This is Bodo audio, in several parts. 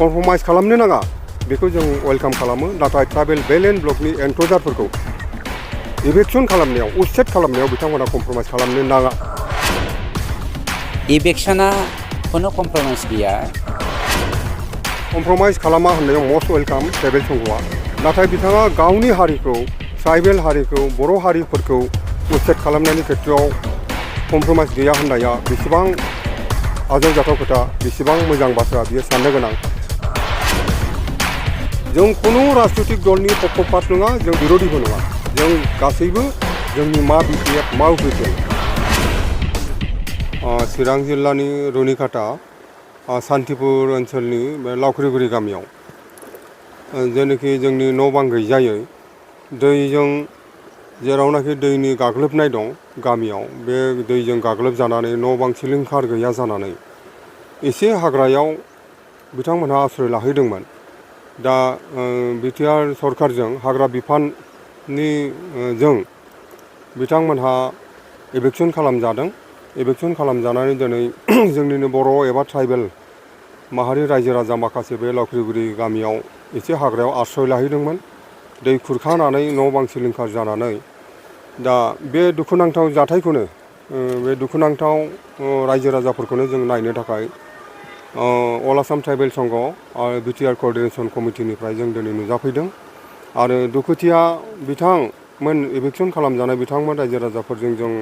कमप्रमाइज खालामनो नाङा बेखौ जों वेलकाम खालामो नाथाय ट्राइबेल बेल्ट एन्ड ब्लकनि एनक्ल'जारफोरखौ इभिक्सन खालामनायाव उचेड खालामनायाव बिथांमोना कमप्रमाइज खालामनो नाङा। इभिक्सना खुनु कमप्रमाइज गैया। कमप्रमाइज खालामा होननायाव मस्ट वेलकाम ट्राइबेल संघआ, नाथाय बिथाङा गावनि हारिखौ ट्राइबेल हारिखौ बर' हारिफोरखौ उचेड खालामनायनि खेथ्रआव कमप्रमाइज गैया होननाया बेसेबां आजावजाथाव खोथा, बेसेबां मोजां बाथ्रा, बियो साननो गोनां। जों खुनु राजनैतिक दलनि पक्षपात नङा, जों बिरोधिबो नङा, जों गासैबो जोंनि मा BTF मा उपेकेल। चिरां जिल्लानि रुनिकाटा सान्तिपुर ओनसोलनि बे लावख्रिगुरि गामियाव जेनाखि जोंनि न' बां गैजायै दैजों जेरावनाखि दैनि गाग्लोबनाय दं गामियाव, बे दैजों गाग्लोबजानानै न' बां सिलिंखार गैया जानानै एसे हाग्रायाव बिथांमोनहा आश्रय लाहैदोंमोन। दा BTR सरकारजों हाग्रा बिफाननि जों बिथांमोनहा एभिक्सन खालामजादों। एभिक्सन खालामजानानै दिनै जोंनिनो बर' एबा ट्राइबेल माहारि रायजो राजा माखासे बे लावख्रिगुरि गामियाव एसे हाग्रायाव आश्रय लाहैदोंमोन। दै खुरखानानै न' बां सिलिंखार जानानै दा बे दुखुनांथाव जाथायखौनो बे दुखुनांथाव रायजो राजाफोरखौनो जों नायनो थाखाय अल आसाम ट्राइबल संघ आरो BTR को-ordanation कमिटिनिफ्राय जों दिनै नुजाफैदों आरो दुखुथिया बिथांमोन एभिक्सन खालामजानाय बिथांमोन रायजो राजाफोरजों जों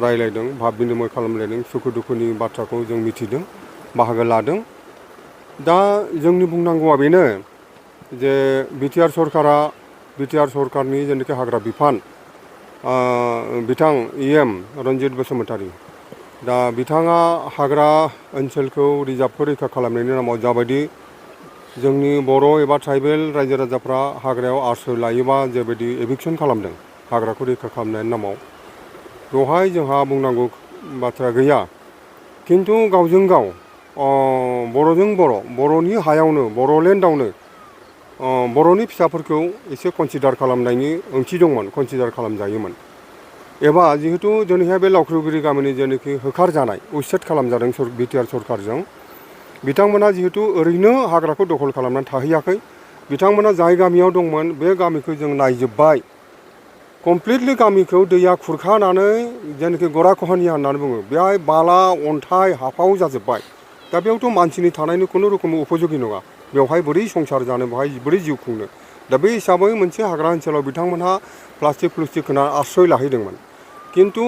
रायलायदों, भाब बिनिमय खालामलायदों, सुखु दुखुनि बाथ्राखौ जों मिथिदों, बाहागो लादों। दा जोंनि बुंनांगौआ बेनो जे BTR सरकारनि जेनाखि हाग्रा बिफान बिथां EM रनजन बसुमतारी, दा बिथाङा हाग्रा ओनसोलखौ रिजार्भखौ रैखा खालामनायनि नामाव जाबायदि जोंनि बर' एबा ट्राइबेल रायजो राजाफ्रा हाग्रायाव आश्रय लायोबा जेबायदि एभिक्सन खालामदों हाग्राखौ रैखा खालामनायनि नामाव, बेवहाय जोंहा बुंनांगौ बाथ्रा गैया। खिन्थु गावजों गाव बर'जों बर'नि हायावनो बर'लेण्डआवनो बर'नि फिसाफोरखौ एसे कनसिडार खालामनायनि ओंथि दंमोन, कनसिडार खालामजायोमोन। एबा जिहेतु दिनैहाय बे लावख्रिगुरि गामिनि जेनाखि होखारजानाय उचेड खालामजादों BTR सरकारजों, बिथांमोना जिहेतु ओरैनो हाग्राखौ दखल खालामनानै थाहैयाखै, बिथांमोना जाय गामियाव दंमोन बे गामिखौ जों नायजोब्बाय, कमप्लिटलि गामिखौ दैया खुरखानानै जेनाखि गराखहनिया होननानै बुङो, बेहाय बाला अन्थाइ हाफाव जाजोब्बाय। दा बेयावथ' मानसिनि थानायनि खुनु रोखोम उपयोगी नङा, बेवहाय बोरै संसार जानो, बेवहाय बोरै जिउ खुंनो। दा बे हिसाबै मोनसे हाग्रा ओनसोलाव बिथांमोनहा प्लास्टिक होना आश्रय लाहैदोंमोन। किन्तु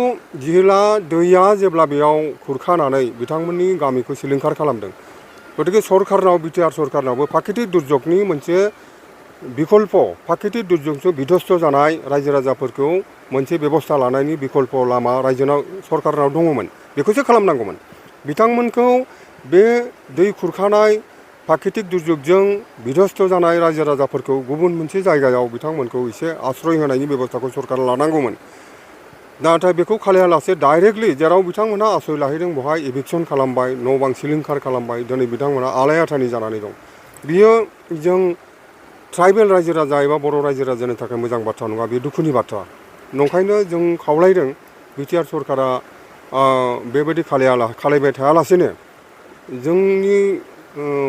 जेब्ला बेयाव खुरखानानै बिथांमोननि गामिखौ सिलिंखार खालामदों, गतिके BTR सरकारनावबो प्राकृतिक दुर्योगनि मोनसे बिकल्प, प्राकृतिक दुर्योगजों बिध्वस्त जानाय रायजो राजाफोरखौ मोनसे बेबस्था लानायनि बिकल्प लामा सरकारनाव दङमोन, बेखौसो खालामनांगौमोन। बिथांमोनखौ बे दै खुरखानाय प्राकृतिक दुर्योगजों बिध्वस्त जानाय रायजो राजाफोरखौ गुबुन मोनसे जायगायाव बिथांमोनखौ एसे आश्रय होनायनि बेबस्थाखौ सरकारा लानांगौमोन। नाथाय बेखौ खालायालासे डाइरेक्टलि जेराव बिथांमोनहा आश्रय लाहैदों बेवहाय एभिक्सन खालामबाय, न' बां सिलिंखार खालामबाय, दिनै बिथांमोनहा आलाय-आथानि जानानै दं। बियो जों ट्राइबेल रायजो राजा एबा बर' रायजो राजानि थाखाय मोजां बाथ्रा नङा, बे दुखुनि बाथ्रा। नंखायनो जों खावलायदों BTR सरकारा बेबायदि खालायबाय थायालासेनो जोंनि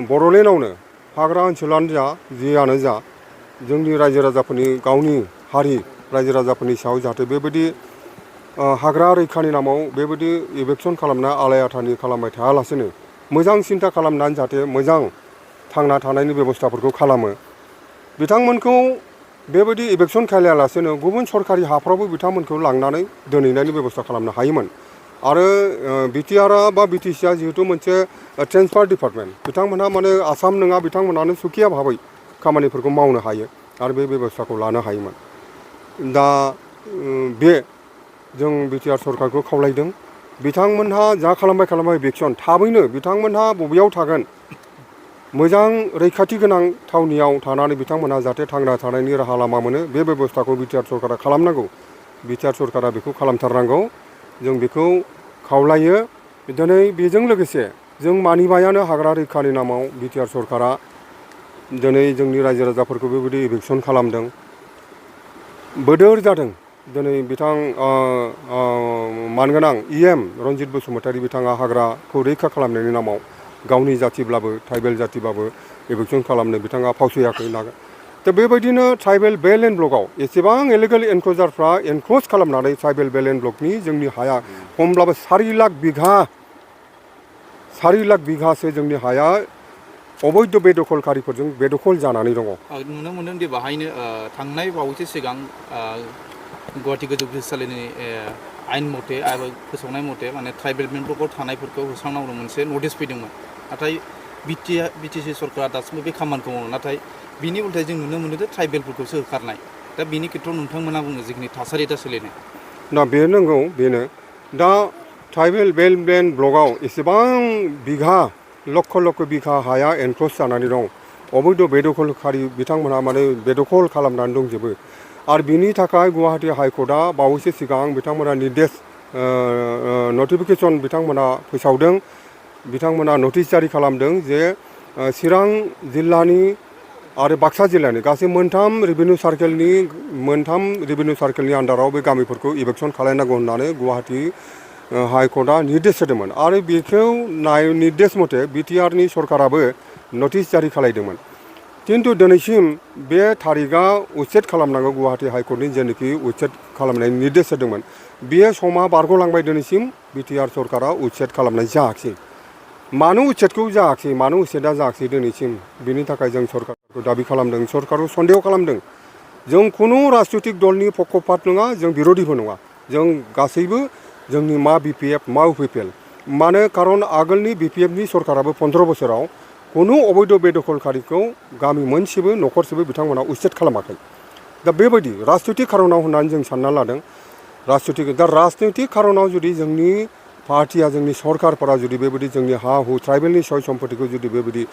बर'लेण्डआवनो हाग्रा ओनसोलानो जा जियानो जा जोंनि रायजो राजाफोरनि गावनि हारि रायजो राजाफोरनि सायाव जाहाथे बेबायदि हाग्रा रैखानि नामाव बेबायदि एभिक्सन खालामना आलाय-आथानि खालामबाय थायालासेनो मोजां सिन्था खालामनानै जाहाथे मोजां थांना थानायनि बेबस्थाफोरखौ खालामो। बिथांमोनखौ बेबायदि एभिक्सन खालायालासेनो गुबुन सरकारि हाफ्रावबो बिथांमोनखौ लांनानै दोनहैनायनि बेबस्था खालामनो हायोमोन। आरो BTR बा BTCआ जिहेतु मोनसे ट्रेन्सफार डिपार्टमेन्ट, बिथांमोनहा माने आसाम नङा, बिथांमोनानो सुखिया भाबै खामानिफोरखौ मावनो हायो आरो बे बेबस्थाखौ लानो हायोमोन। दा जों BTR सरकारखौ खावलायदों, बिथांमोनहा जा खालामबाय एभिक्सन थाबैनो बिथांमोनहा बबेयाव थागोन मोजां रैखाथि गोनां थावनियाव थानानै बिथांमोनहा जाहाथे थांना थानायनि राहा लामा मोनो, बे बेबस्थाखौ BTR सरकारा खालामनांगौ। BTR सरकारा बेखौ खालामथारनांगौ, जों बेखौ खावलायो। दिनै बेजों लोगोसे जों मानिबायानो हाग्रा रैखानि नामाव BTR सरकारा दिनै जोंनि रायजो राजाफोरखौ बेबायदि एभिक्सन खालामदों, बोदोर जादों। दिनै बिथां मानगोनां EM रनजित बसुमतारी बिथाङा हाग्राखौ रैखा खालामनायनि नामाव गावनि जातिब्लाबो ट्राइबेल जातिबाबो एभिक्सन खालामनो बिथाङा फावसयाखै नागा दा बेबायदिनो ट्राइबेल बेल एन्ड ब्लकआव एसेबां इलिगेल एनक्ल'जारफ्रा एनक्ल'ज खालामनानै ट्राइबेल बेल एन्ड ब्लकनि जोंनि हाया खमब्लाबो 4 लाख बिघासो जोंनि हाया अबैध बेदखलकारिफोरजों बेदखल जानानै दङ। नुनो मोनदों दि बाहायनो थांनाय बावैसो सिगां गुवाहाटी गोजौ बिजिरसालिनि आयेन मथे आरो फोसावनाय मथे माने ट्राइबेल बेल ब्लकआव थानायफोरखौ होस्रांनांगौ मोनसे नटिस फैदोंमोन नाथाय बिटिसि सरकारा दासिमबो बे खामानिखौ मावो नाथाय बिनि उल्थायै जों नुनो मोनो जे ट्राइबेलफोरखौसो होखारनाय दा बिनि खेथ्रआव नोंथांमोना बुङो जिखिनि थासारि दा सोलिनाय दा बे नंगौ बेनो दा ट्राइबेल बेल एन्ड ब्लकआव एसेबां बिघा लक्ष बिघा हाया एनक्ल'ज जानानै दं अबैध बेदखलकारि बिथांमोनहा माने बेदखल खालामनानै दंजोबो आरो बिनि थाखाय गुवाहाटी हाइकर्टआ बावैसो सिगां बिथांमोना निर्देश नटिफिकेसन बिथांमोना फोसावदों बिथांमोना नटिस जारि खालामदों जे चिरां जिल्लानि आरो बाक्सा जिल्लानि गासै मोनथाम रेभिनिउ सार्केलनि आन्डाराव बे गामिफोरखौ इभिक्सन खालामनांगौ होननानै गुवाहाटी हाइकर्टआ निर्देश होदोंमोन आरो बेखौ निर्देश मथे बिटिआरनि सरकाराबो नटिस जारि खालामदोंमोन किन्तु दिनैसिम बे थारिखआ उच्चेद खालामनांगौ गुवाहाटी हाइकर्टनि जेनोखि उच्चेद खालामनायनि निर्देश होदोंमोन बे समा बारग'लांबाय दिनैसिम बिटिआर सरकारा उच्चेद खालामनाय जायाखै मानो उच्चेदखौ जायाखै मानो उच्चेदा जायाखै दिनैसिम बिनि थाखाय जों सरकारखौ दाबि खालामदों सरकारखौ सन्देह खालामदों जों खुनु राजनैतिक दलनि पक्षपात नङा जों बिर'धिबो नङा जों गासैबो जोंनि मा बिपिएफ मा इउपिपिएल मानो खारन आगोलनि बिपिएफनि सरकाराबो 15 बोसोराव खुनु अबैध बेदखलकारिखौ गामि मोनसेबो न'खरसेबो बिथांमोना उच्चेद खालामाखै दा बेबायदि राजनैतिक खारनाव होननानै जों सानना लादों राजनैतिक खारनाव जुदि जोंनि पार्टिया जोंनि सरकारफोरा जुदि बेबायदि जोंनि हा हु ट्राइबेलनि सय सम्पतिखौ जुदि बेबायदि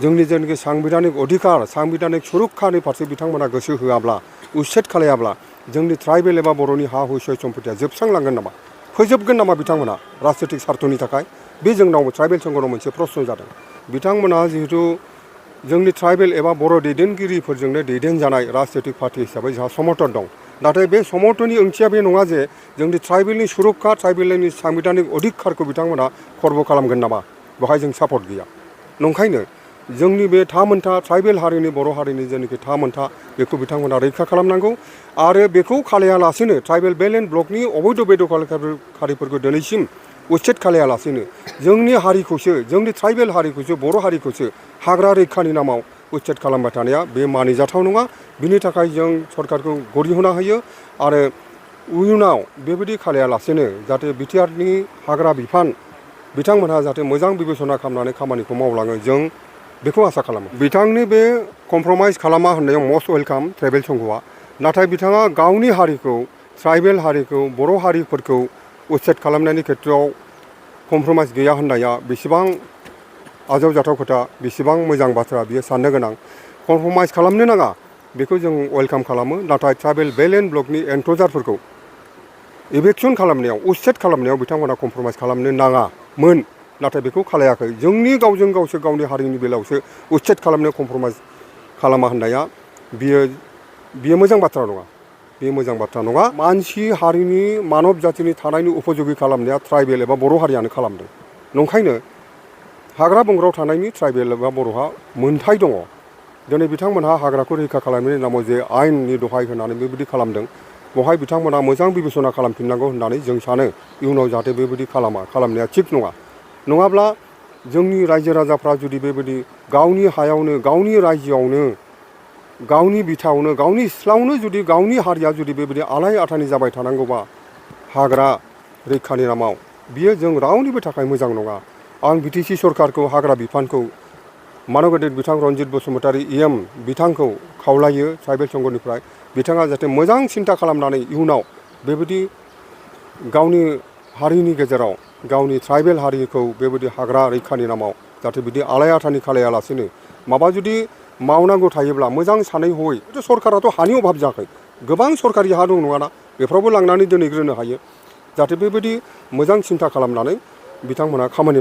जोंनि जेनाखि सांबिधानिक अधिकार सांबिधानिक सुरक्षानि फारसे बिथांमोना गोसो होआब्ला उच्चेद खालायाब्ला जोंनि ट्राइबेल एबा बर'नि हा हु सय सम्पतिया जोबस्रांलांगोन नामा फोजोबगोन नामा बिथांमोना राजनैतिक स्वार्थनि थाखाय बे जोंनाव ट्राइबेल संघनाव मोनसे प्रश्न जादों बिथांमोना जिहेतु जोंनि ट्राइबेल एबा बर' दैदेनगिरिफोरजोंनो दैदेनजानाय राजनैतिक पार्टि हिसाबै जोंहा समर्थन दं नाथाय बे समर्थननि ओंथिया बे नङा जे जोंनि ट्राइबेलनि सुरक्षा ट्राइबेलनि सांबिधानिक अधिकारखौ बिथांमोना खर्ब खालामगोन नामा बेवहाय जों सापर्ट गैया नंखायनो जोंनि बे थामोनथा ट्राइबेल हारिनि बर' हारिनि जेनाखि थामोनथा बेखौ बिथांमोना रैखा खालामनांगौ आरो बेखौ खालायालासेनो ट्राइबेल बेल एन्ड ब्लकनि अबैध बेदखलकारिफोरखौ दिनैसिम उच्चेद खालायालासेनो जोंनि हारिखौसो जोंनि ट्राइबेल हारिखौसो बर' हारिखौसो हाग्रा रैखानि नामाव उच्चेद खालामबाय थानाया बे मानिजाथाव नङा बिनि थाखाय जों सरकारखौ गरिहना होयो आरो इयुनाव बेबायदि खालायालासेनो जाहाथे बिटिआरनि हाग्रा बिफान बिथांमोनहा जाहाथे मोजां बिबेसना खालामनानै खामानिखौ मावलाङो जों बेखौ आसा खालामो बिथांनि बे कमप्रमाइज खालामा होननायाव मस्ट वेलकाम ट्राइबेल संघआ नाथाय बिथाङा गावनि हारिखौ ट्राइबेल हारिखौ बर' हारिफोरखौ उच्चेद खालामनायनि खेत्रआव कमप्रमाइज गैया होननाया बेसेबां आजावजाथाव खोथा बेसेबां मोजां बाथ्रा बियो साननो गोनां कमप्रमाइज खालामनो नाङा बेखौ जों वेलकाम खालामो नाथाय ट्राइबेल बेल एन्ड ब्लकनि एनक्ल'जारफोरखौ इभिक्सन खालामनायाव उच्चेद खालामनायाव बिथांमोना कमप्रमाइज खालामनो नाङामोन नाथाय बेखौ खालायाखै जोंनि गावजों गावसो गावनि हारिनि बेलायावसो उच्चेद खालामनो कमप्रमाइज खालामा होननाया बियो मोजां बाथ्रा नङा बे मोजां बाथ्रा नङा मानसि हारिनि मानब जातिनि थानायनि उपयोगी खालामनाया ट्राइबेल एबा बर' हारियानो खालामदों नंखायनो हाग्रा बंग्रायाव थानायनि ट्राइबेल एबा बर'हा मोन्थाय दङ दिनै बिथांमोनहा हाग्राखौ रैखा खालामनायनि नामाव जे आयेननि दहाय होनानै बेबायदि खालामदों बेवहाय बिथांमोना मोजां बिबेसना खालामफिननांगौ होननानै जों सानो इयुनाव जाहाथे बेबायदि खालामनाया थिग नङा नङाब्ला जोंनि रायजो राजाफ्रा जुदि बेबायदि गावनि हायावनो गावनि रायजोआवनो गावनि बिथायावनो गावनि सिथ्लायावनो जुदि गावनि हारिया जुदि बेबायदि आलाय आथानि जाबाय थानांगौबा हाग्रा रैखानि नामाव बियो जों रावनिबो थाखाय मोजां नङा आं बिटिसि सरकारखौ हाग्रा बिफानखौ मानगदेर बिथां रनजित बसुमतारी EM बिथांखौ खावलायो ट्राइबेल संघनिफ्राय बिथाङा जाहाथे मोजां सिन्था खालामनानै इयुनाव बेबायदि गावनि हारिनि गेजेराव गावनि ट्राइबेल हारिखौ बेबायदि हाग्रा रैखानि नामाव जाहाथे बिदि आलाय आथानि खालायालासेनो माबा जुदि मावनांगौ थायोब्ला मोजां सानै हयै सरकाराथ' हानि अभाब जायाखै गोबां सरकारि हा दं नङाना बेफ्रावबो लांनानै दोनहैग्रोनो हायो जाहाथे बेबायदि मोजां सिन्था खालामनानै बिथांमोना खामानि